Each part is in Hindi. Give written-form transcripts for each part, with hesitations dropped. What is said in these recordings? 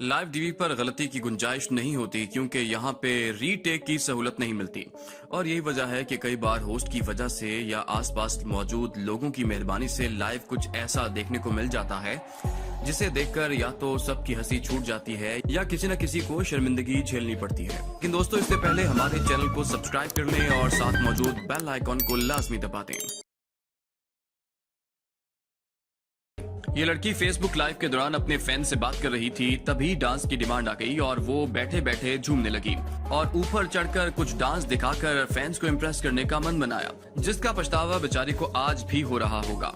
लाइव टीवी पर गलती की गुंजाइश नहीं होती क्योंकि यहाँ पे रीटेक की सहूलत नहीं मिलती और यही वजह है कि कई बार होस्ट की वजह से या आसपास मौजूद लोगों की मेहरबानी से लाइव कुछ ऐसा देखने को मिल जाता है जिसे देखकर या तो सबकी हंसी छूट जाती है या किसी न किसी को शर्मिंदगी झेलनी पड़ती है। लेकिन दोस्तों, इससे पहले हमारे चैनल को सब्सक्राइब कर लें और साथ मौजूद बेल आइकॉन को लाजमी दबा दें। ये लड़की फेसबुक लाइव के दौरान अपने फैन से बात कर रही थी, तभी डांस की डिमांड आ गई और वो बैठे बैठे झूमने लगी और ऊपर चढ़कर कुछ डांस दिखाकर फैंस को इम्प्रेस करने का मन बनाया, जिसका पछतावा बेचारी को आज भी हो रहा होगा।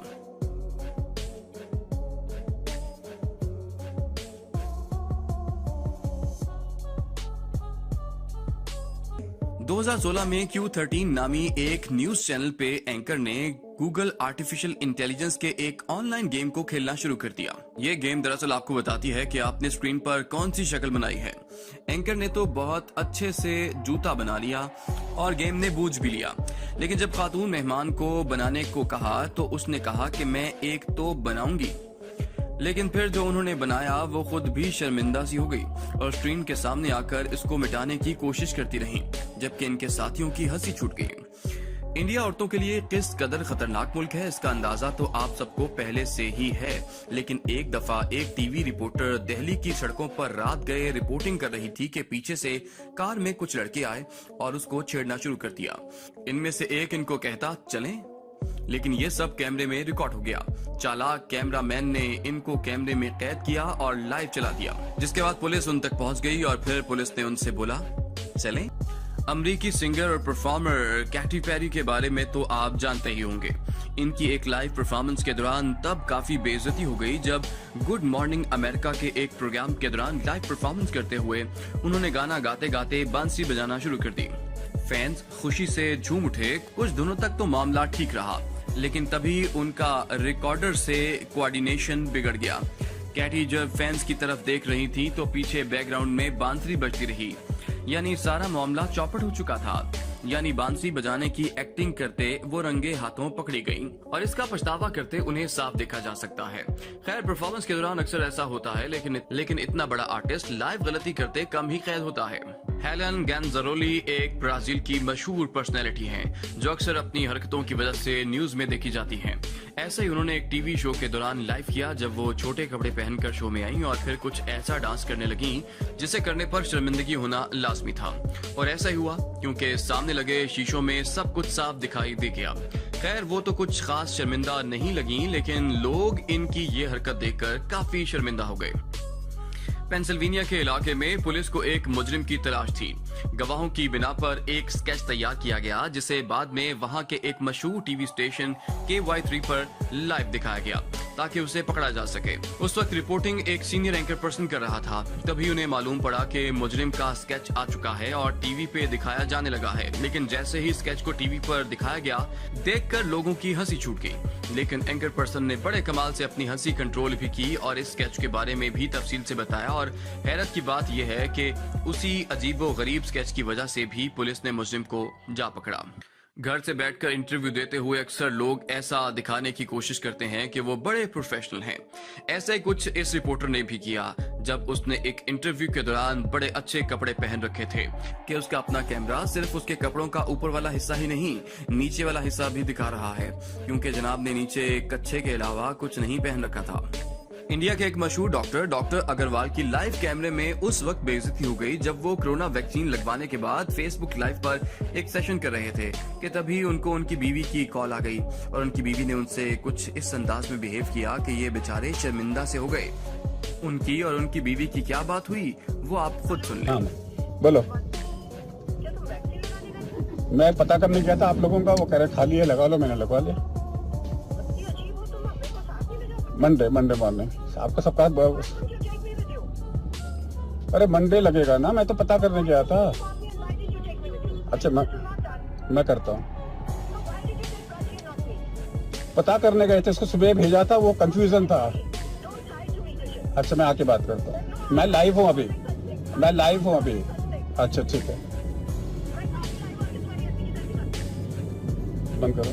...2016 में Q13 नामी एक न्यूज चैनल पे एंकर ने गूगल आर्टिफिशियल इंटेलिजेंस के एक ऑनलाइन गेम को खेलना शुरू कर दिया। ये गेम दरअसल आपको बताती है कि आपने स्क्रीन पर कौन सी शक्ल बनाई है। एंकर ने तो बहुत अच्छे से जूता बना लिया और गेम ने बूझ भी लिया, लेकिन जब खातून मेहमान को बनाने को कहा तो उसने कहा कि मैं एक तो बनाऊंगी, लेकिन फिर जो उन्होंने बनाया वो खुद भी शर्मिंदा सी हो गई और स्क्रीन के सामने आकर इसको मिटाने की कोशिश करती रही, जबकि इनके साथियों की हंसी छूट गई। इंडिया औरतों के लिए किस कदर खतरनाक मुल्क है, इसका अंदाजा तो आप सबको पहले से ही है, लेकिन एक दफा एक टीवी रिपोर्टर दिल्ली की सड़कों पर रात गए रिपोर्टिंग कर रही थी कि पीछे से कार में कुछ लड़के आए और उसको छेड़ना शुरू कर दिया। इनमें से एक इनको कहता चलें, लेकिन ये सब कैमरे में रिकॉर्ड हो गया। चालाक कैमरामैन ने इनको कैमरे में कैद किया और लाइव चला दिया, जिसके बाद पुलिस उन तक पहुंच गई और फिर पुलिस ने उनसे बोला चलें। अमेरिकी सिंगर और परफॉर्मर कैटी पेरी के बारे में तो आप जानते ही होंगे। इनकी एक लाइव परफॉर्मेंस के दौरान तब काफी बेइज्जती हो गई जब गुड मॉर्निंग अमेरिका के एक प्रोग्राम के दौरान लाइव परफॉर्मेंस करते हुए उन्होंने गाना गाते गाते बांसुरी बजाना शुरू कर दी। फैंस खुशी से झूम उठे। कुछ दिनों तक तो मामला ठीक रहा, लेकिन तभी उनका रिकॉर्डर से कोऑर्डिनेशन बिगड़ गया। कैटी जब फैंस की तरफ देख रही थी तो पीछे बैकग्राउंड में बांसुरी बजती रही, यानी सारा मामला चौपट हो चुका था। यानी बांसुरी बजाने की एक्टिंग करते वो रंगे हाथों पकड़ी गईं और इसका पछतावा करते उन्हें साफ देखा जा सकता है। खैर, परफॉर्मेंस के दौरान अक्सर ऐसा होता है, लेकिन इतना बड़ा आर्टिस्ट लाइव गलती करते कम ही कैद होता है। हेलन गैंजारोली एक ब्राजील की मशहूर पर्सनैलिटी हैं, जो अक्सर अपनी हरकतों की वजह से न्यूज में देखी जाती हैं। ऐसे ही उन्होंने एक टीवी शो के दौरान लाइव किया जब वो छोटे कपड़े पहनकर शो में आई और फिर कुछ ऐसा डांस करने लगी जिसे करने पर शर्मिंदगी होना लाजमी था। और ऐसा ही हुआ क्योंकि सामने लगे शीशों में सब कुछ साफ दिखाई दे गया। खैर, वो तो कुछ खास शर्मिंदा नहीं लगी, लेकिन लोग इनकी ये हरकत देखकर काफी शर्मिंदा हो गए। पेंसिल्वेनिया के इलाके में पुलिस को एक मुजरिम की तलाश थी। गवाहों की बिना पर एक स्केच तैयार किया गया जिसे बाद में वहां के एक मशहूर टीवी स्टेशन KY3 पर लाइव दिखाया गया ताकि उसे पकड़ा जा सके। उस वक्त रिपोर्टिंग एक सीनियर एंकर पर्सन कर रहा था, तभी उन्हें मालूम पड़ा कि मुजरिम का स्केच आ चुका है और टीवी पे दिखाया जाने लगा है। लेकिन जैसे ही स्केच को टीवी पर दिखाया गया, देखकर लोगों की हंसी छूट गई, लेकिन एंकर पर्सन ने बड़े कमाल से अपनी हंसी कंट्रोल भी की और इस स्केच के बारे में भी तफसील से बताया। और हैरत की बात यह है कि उसी अजीबो गरीब स्केच की वजह से भी पुलिस ने मुजरिम को जा पकड़ा। घर से बैठकर इंटरव्यू देते हुए अक्सर लोग ऐसा दिखाने की कोशिश करते हैं कि वो बड़े प्रोफेशनल हैं। ऐसा ही कुछ इस रिपोर्टर ने भी किया जब उसने एक इंटरव्यू के दौरान बड़े अच्छे कपड़े पहन रखे थे कि उसका अपना कैमरा सिर्फ उसके कपड़ों का ऊपर वाला हिस्सा ही नहीं, नीचे वाला हिस्सा भी दिखा रहा है, क्योंकि जनाब ने नीचे कच्छे के अलावा कुछ नहीं पहन रखा था। इंडिया के एक मशहूर डॉक्टर अग्रवाल की लाइव कैमरे में उस वक्त बेइज्जती हो गई जब वो कोरोना वैक्सीन लगवाने के बाद फेसबुक लाइव पर एक सेशन कर रहे थे कि तभी उनको उनकी बीवी की कॉल आ गई और उनकी बीवी ने उनसे कुछ इस अंदाज में बिहेव किया कि ये बेचारे शर्मिंदा से हो गए। उनकी और उनकी बीवी की क्या बात हुई वो आप खुद सुन लें। बोलो। मैं पता करने गया था आप लोगों का, वो कह रहे खाली है लगा लो, मैंने लगवा लिया। मंडे मॉर्निंग आपका सबका। अरे मंडे लगेगा ना, मैं तो पता करने गया था। अच्छा, मैं करता हूँ। पता करने गए थे, इसको सुबह भेजा था, वो कंफ्यूजन था। अच्छा, मैं आके बात करता हूँ। मैं लाइव हूँ अभी। अच्छा ठीक है, बंद करो।